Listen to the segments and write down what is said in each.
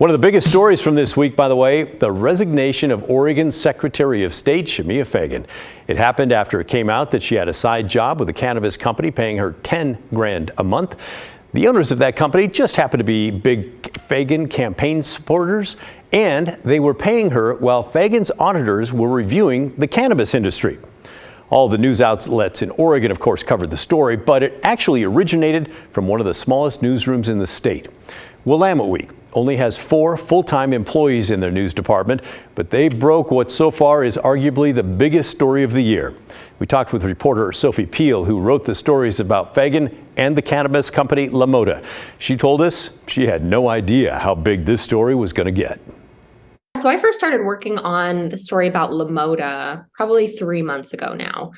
One of the biggest stories from this week, by the way, the resignation of Oregon Secretary of State Shemia Fagan. It happened after it came out that she had a side job with a cannabis company paying her 10 grand a month. The owners of that company just happened to be big Fagan campaign supporters, and they were paying her while Fagan's auditors were reviewing the cannabis industry. All the news outlets in Oregon, of course, covered the story, but it actually originated from one of the smallest newsrooms in the state. Willamette Week only has 4 full-time employees in their news department, but they broke what so far is arguably the biggest story of the year. We talked with reporter Sophie Peel, who wrote the stories about Fagan and the cannabis company LaModa. She told us she had no idea how big this story was going to get. So I first started working on the story about LaModa probably 3 months ago now.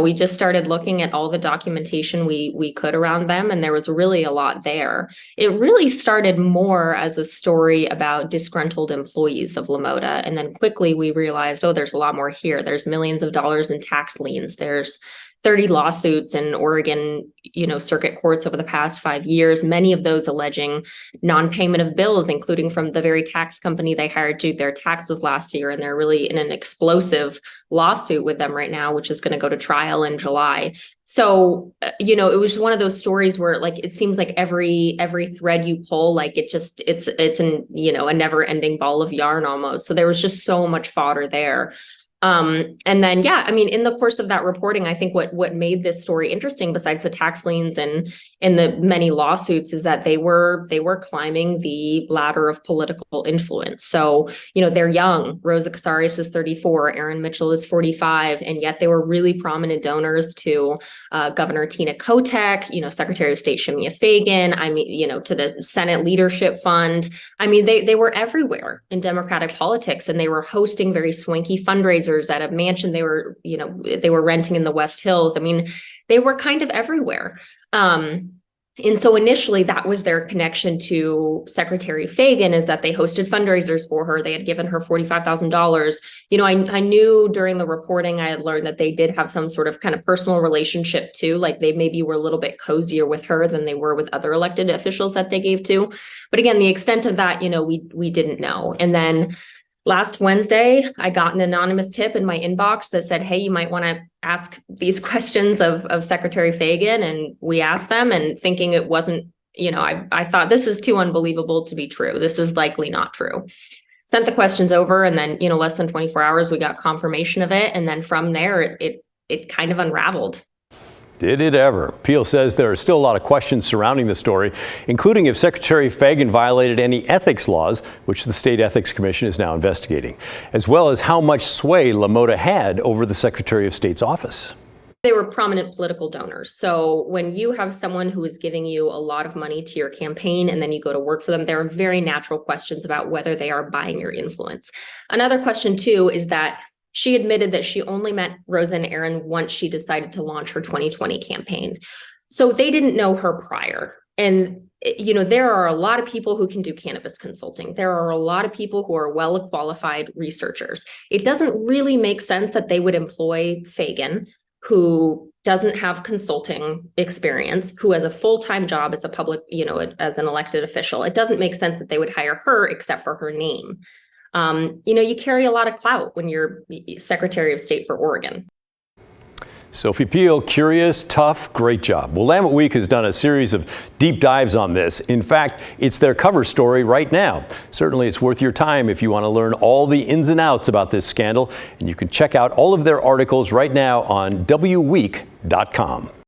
We just started looking at all the documentation we could around them, and there was really a lot there. It really started more as a story about disgruntled employees of LaModa, and then quickly we realized, oh, there's a lot more here. There's millions of dollars in tax liens. There's 30 lawsuits in Oregon, circuit courts over the past 5 years, many of those alleging non-payment of bills, including from the very tax company they hired to do their taxes last year. And they're really in an explosive lawsuit with them right now, which is going to go to trial in July. So, it was one of those stories where it seems like every thread you pull, it's a never ending ball of yarn almost. So there was just so much fodder there. And then, in the course of that reporting, I think what made this story interesting, besides the tax liens and the many lawsuits, is that they were climbing the ladder of political influence. So, they're young. Rosa Casares is 34, Aaron Mitchell is 45, and yet they were really prominent donors to Governor Tina Kotek, Secretary of State Shemia Fagan, to the Senate Leadership Fund. They were everywhere in Democratic politics, and they were hosting very swanky fundraisers at a mansion they were renting in the West Hills. They were kind of everywhere. And so initially that was their connection to Secretary Fagan, is that they hosted fundraisers for her. They had given her $45,000. I knew during the reporting, I had learned that they did have some sort of kind of personal relationship too. Like they maybe were a little bit cozier with her than they were with other elected officials that they gave to. But again, the extent of that, we didn't know. And then last Wednesday, I got an anonymous tip in my inbox that said, hey, you might want to ask these questions of Secretary Fagan. And we asked them, and thinking it wasn't, I thought this is too unbelievable to be true. This is likely not true. Sent the questions over, and then, less than 24 hours, we got confirmation of it. And then from there, it kind of unraveled. Did it ever? Peel says there are still a lot of questions surrounding the story, including if Secretary Fagan violated any ethics laws, which the State Ethics Commission is now investigating, as well as how much sway LaModa had over the Secretary of State's office. They were prominent political donors. So when you have someone who is giving you a lot of money to your campaign and then you go to work for them, there are very natural questions about whether they are buying your influence. Another question, too, is that she admitted that she only met Rosa and Aaron once she decided to launch her 2020 campaign. So they didn't know her prior. And, there are a lot of people who can do cannabis consulting. There are a lot of people who are well-qualified researchers. It doesn't really make sense that they would employ Fagan, who doesn't have consulting experience, who has a full-time job as a public, as an elected official. It doesn't make sense that they would hire her except for her name. You carry a lot of clout when you're Secretary of State for Oregon. Sophie Peel, curious, tough, great job. Willamette Week has done a series of deep dives on this. In fact, it's their cover story right now. Certainly it's worth your time if you want to learn all the ins and outs about this scandal. And you can check out all of their articles right now on wweek.com.